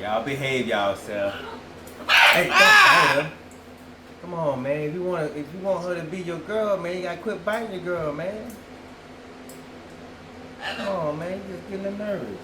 Y'all behave yourself. Hey, don't bite her. Come on, man. If you want her to be your girl, man, you gotta quit biting your girl, man. Come on, man. You just getting nervous.